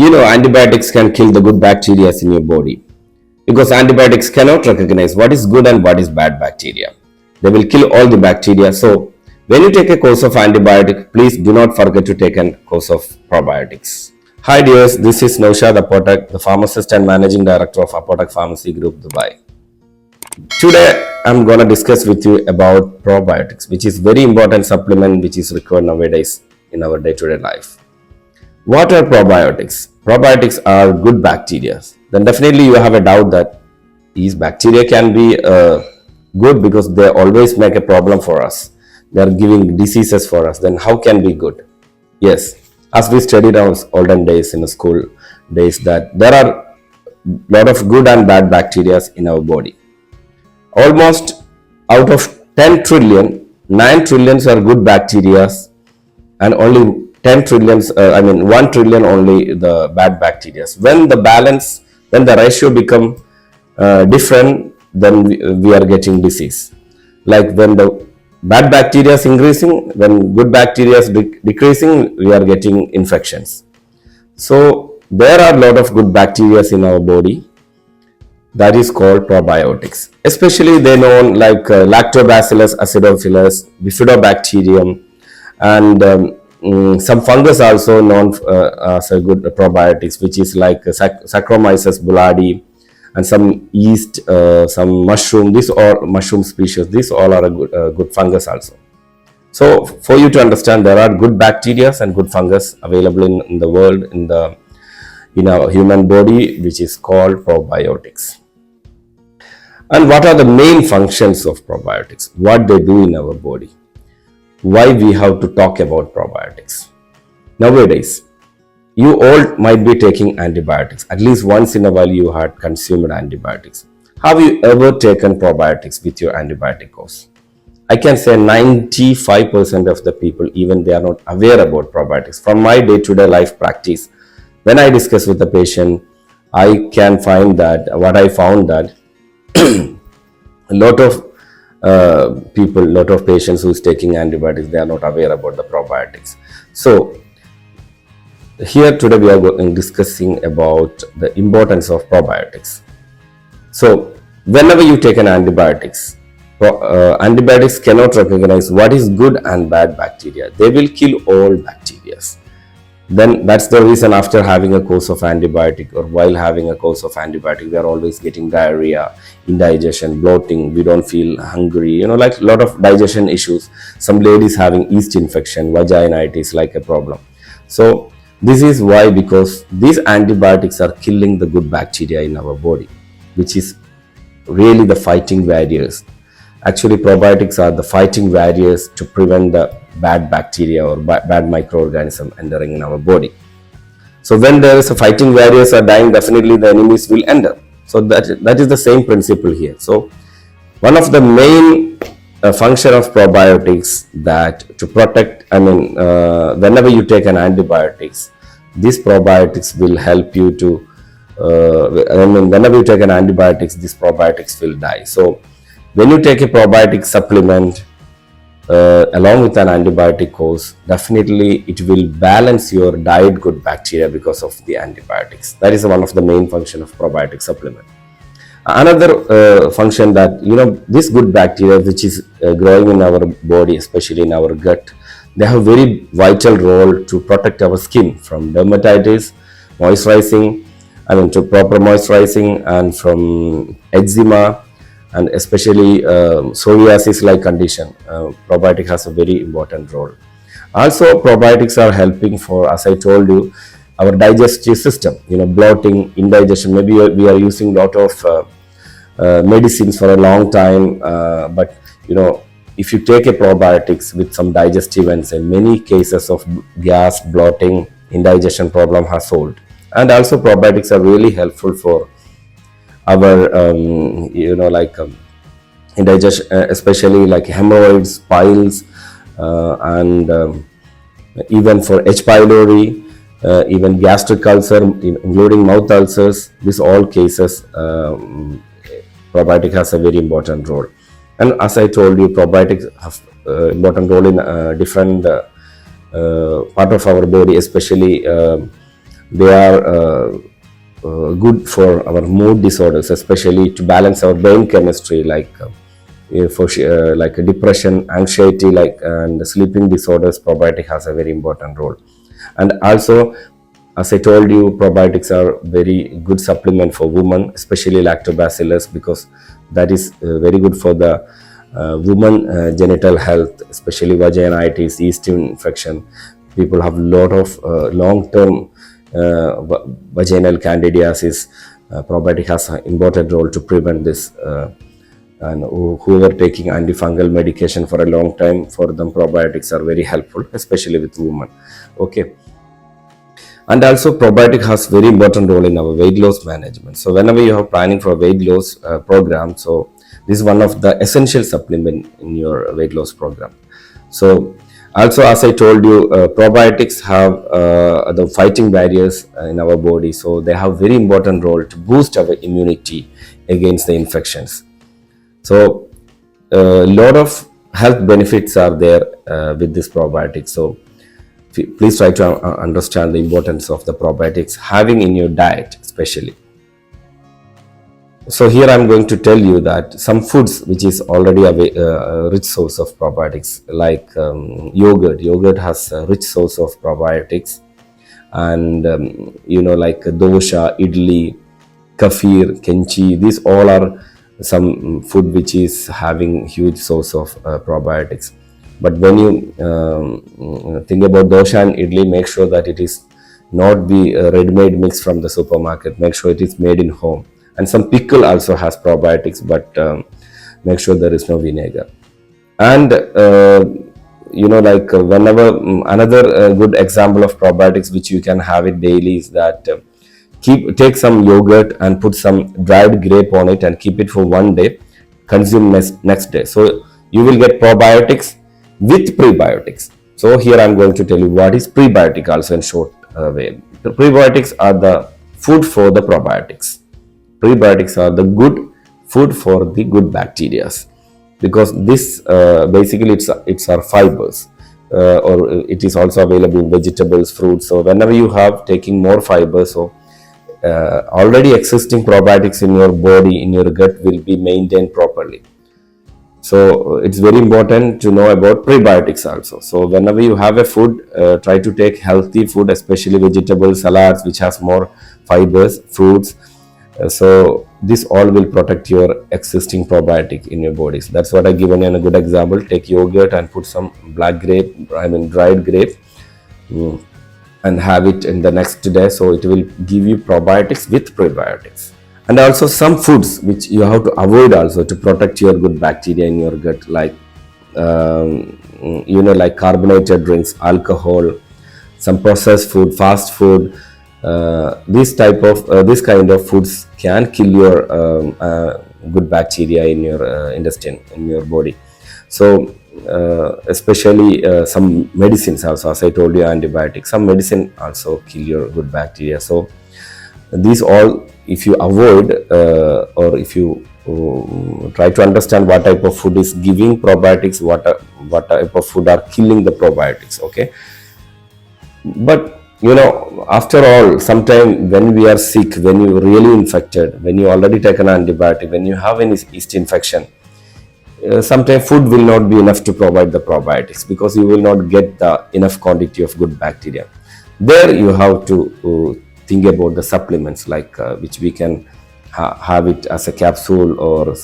Antibiotics can kill the good bacteria in your body because antibiotics cannot recognize what is good and what is bad bacteria. They will kill all the bacteria. So, when you take a course of antibiotic, please do not forget to take a course of probiotics. Hi dears, this is Naushad Apotak, the pharmacist and managing director of Apotak Pharmacy Group, Dubai. Today, I'm going to discuss with you about probiotics, which is very important supplement which is required nowadays in our day-to-day life. What are probiotics? Probiotics are good bacteria. Then definitely you have a doubt that these bacteria can be good because they always make a problem for us. They are giving diseases for us. Then how can be good? Yes, as we studied our olden days in the school days, that there are lot of good and bad bacteria in our body. Almost out of 10 trillion, 9 trillions are good bacteria and only 10 trillions, 1 trillion only the bad bacteria. When the ratio become different, then we are getting disease. Like when the bad bacteria is increasing, when good bacteria is decreasing, we are getting infections. So there are a lot of good bacteria in our body that is called probiotics. Especially they known like lactobacillus acidophilus, bifidobacterium, and some fungus also known as a good probiotics, which is like Saccharomyces boulardii, and some yeast, some mushroom. These all mushroom species. These all are a good fungus also. So for you to understand, there are good bacteria and good fungus available in the world in our human body, which is called probiotics. And what are the main functions of probiotics? What they do in our body? Why we have to talk about probiotics? Nowadays, you all might be taking antibiotics. At least once in a while you had consumed antibiotics. Have you ever taken probiotics with your antibiotic course? I can say 95% of the people, even they are not aware about probiotics. From my day-to-day life practice, when I discuss with the patient, I can find that what I found that a lot of people, lot of patients who is taking antibiotics, they are not aware about the probiotics. So here today we are discussing about the importance of probiotics. So whenever you take an antibiotics, antibiotics cannot recognize what is good and bad bacteria. They will kill all bacteria. Then that's the reason after having a course of antibiotic or while having a course of antibiotic, we are always getting diarrhea, indigestion, bloating, we don't feel hungry, like a lot of digestion issues. Some ladies having yeast infection, vaginitis like a problem. So this is why, because these antibiotics are killing the good bacteria in our body, which is really the fighting barriers. Actually, probiotics are the fighting barriers to prevent the bad bacteria or bad microorganism entering in our body. So when there is a fighting barriers are dying, definitely the enemies will enter. So that is the same principle here. So one of the main function of probiotics that to protect, whenever you take an antibiotics, these probiotics will help you to, whenever you take an antibiotics, these probiotics will die. So when you take a probiotic supplement along with an antibiotic course, definitely it will balance your diet good bacteria because of the antibiotics. That is one of the main function of probiotic supplement. Another function that, this good bacteria which is growing in our body, especially in our gut, they have very vital role to protect our skin from dermatitis, moisturizing, to proper moisturizing, and from eczema, and especially psoriasis like condition. Probiotic has a very important role. Also, probiotics are helping for, as I told you, our digestive system, bloating, indigestion. Maybe we are using a lot of medicines for a long time, but if you take a probiotics with some digestive enzyme, many cases of gas, bloating, indigestion problem are solved. And also probiotics are really helpful for our indigestion, especially like hemorrhoids, piles, and even for H. pylori, even gastric ulcer, including mouth ulcers. These all cases, probiotic has a very important role. And as I told you, probiotics have important role in different part of our body, especially They are good for our mood disorders, especially to balance our brain chemistry, like like depression, anxiety, like and sleeping disorders. Probiotic has a very important role. And also, as I told you, probiotics are very good supplement for women, especially lactobacillus, because that is very good for the woman genital health, especially vaginitis, yeast infection. People have a lot of long-term vaginal candidiasis. Probiotic has an important role to prevent this. And whoever taking antifungal medication for a long time, for them probiotics are very helpful, especially with women. Okay. And also probiotic has very important role in our weight loss management. So whenever you are planning for a weight loss program, so this is one of the essential supplement in your weight loss program. So also, as I told you, probiotics have the fighting barriers in our body, so they have very important role to boost our immunity against the infections. So a lot of health benefits are there with this probiotic. So please try to understand the importance of the probiotics having in your diet, especially. So here I'm going to tell you that some foods which is already a rich source of probiotics, like yogurt. Yogurt has a rich source of probiotics, and like dosha, idli, kefir, kimchi. These all are some food which is having huge source of probiotics. But when you think about dosha and idli, make sure that it is not the ready-made mix from the supermarket. Make sure it is made in home. And some pickle also has probiotics, but make sure there is no vinegar. And like whenever another good example of probiotics which you can have it daily is that take some yogurt and put some dried grape on it and keep it for one day, consume next day. So you will get probiotics with prebiotics. So here I'm going to tell you what is prebiotic also in short way. The prebiotics are the food for the probiotics. Prebiotics are the good food for the good bacteria, because this basically it's our fibers, or it is also available in vegetables, fruits. So whenever you have taking more fiber, so already existing probiotics in your body, in your gut, will be maintained properly. So it's very important to know about prebiotics also. So whenever you have a food, try to take healthy food, especially vegetables, salads, which has more fibers, fruits. So this all will protect your existing probiotic in your body. So that's what I given you in a good example. Take yogurt and put some dried grape, and have it in the next day. So it will give you probiotics with prebiotics. And also some foods which you have to avoid also to protect your good bacteria in your gut, like like carbonated drinks, alcohol, some processed food, fast food. This kind of foods can kill your good bacteria in your intestine, in your body. So especially some medicines also, as I told you, antibiotics, some medicine also kill your good bacteria. So these all, if you avoid, or if you try to understand what type of food is giving probiotics, what type of food are killing the probiotics. Okay. But after all, sometime when we are sick, when you really infected, when you already take an antibiotic, when you have any yeast infection, sometimes food will not be enough to provide the probiotics, because you will not get the enough quantity of good bacteria. There you have to think about the supplements, like which we can have it as a capsule, or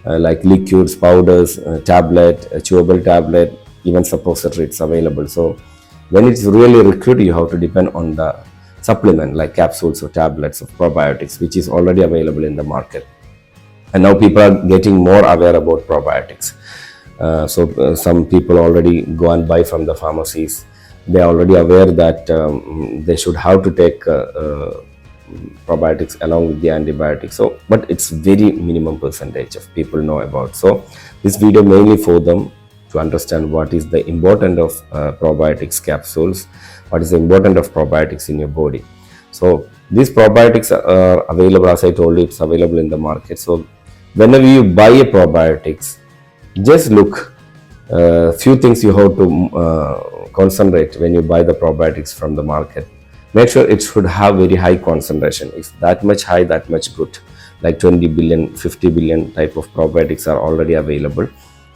like liquids, powders, tablet, chewable tablet, even suppository, it's available. So when it's really required, you have to depend on the supplement like capsules or tablets of probiotics, which is already available in the market. And now people are getting more aware about probiotics. Some people already go and buy from the pharmacies. They are already aware that they should have to take probiotics along with the antibiotics. So, but it's very minimum percentage of people know about. So this video mainly for them to understand what is the importance of probiotics capsules, what is the importance of probiotics in your body. So these probiotics are available, as I told you, it's available in the market. So whenever you buy a probiotics, just look few things you have to concentrate when you buy the probiotics from the market. make sure it should have very high concentration. If that much high, that much good. Like 20 billion, 50 billion type of probiotics are already available.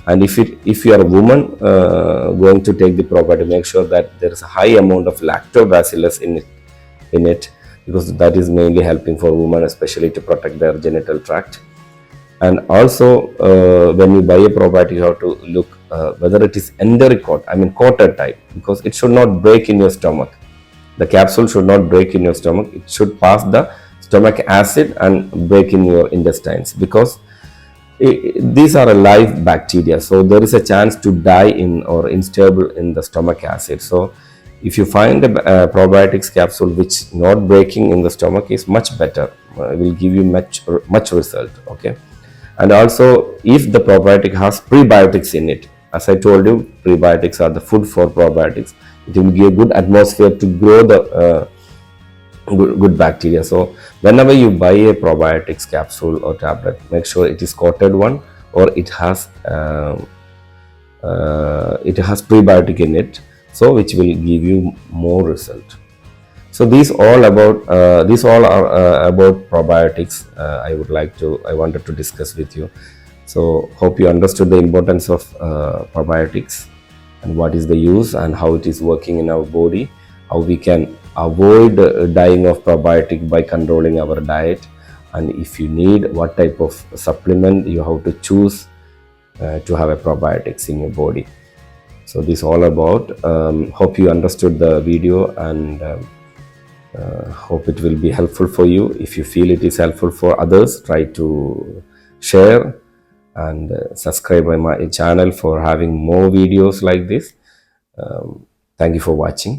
And if you are a woman going to take the probiotic, make sure that there is a high amount of lactobacillus in it, because that is mainly helping for women, especially to protect their genital tract. And also, when you buy a probiotic, you have to look whether it is enteric coat, I mean coated type, because it should not break in your stomach. The capsule should not break in your stomach. It should pass the stomach acid and break in your intestines, because these are a live bacteria, so there is a chance to die in or unstable in the stomach acid. So if you find a probiotics capsule which not breaking in the stomach, is much better. Will give you much result. Okay. And also, if the probiotic has prebiotics in it, as I told you, prebiotics are the food for probiotics. It will give a good atmosphere to grow the good bacteria. So whenever you buy a probiotics capsule or tablet, make sure it is coated one, or it has prebiotic in it, so which will give you more result. So these all are about probiotics. I wanted to discuss with you. So hope you understood the importance of probiotics, and what is the use and how it is working in our body, how we can avoid dying of probiotic by controlling our diet, and if you need, what type of supplement you have to choose to have a probiotics in your body. So this all about, hope you understood the video, and hope it will be helpful for you. If you feel it is helpful for others, try to share and subscribe my channel for having more videos like this. Thank you for watching.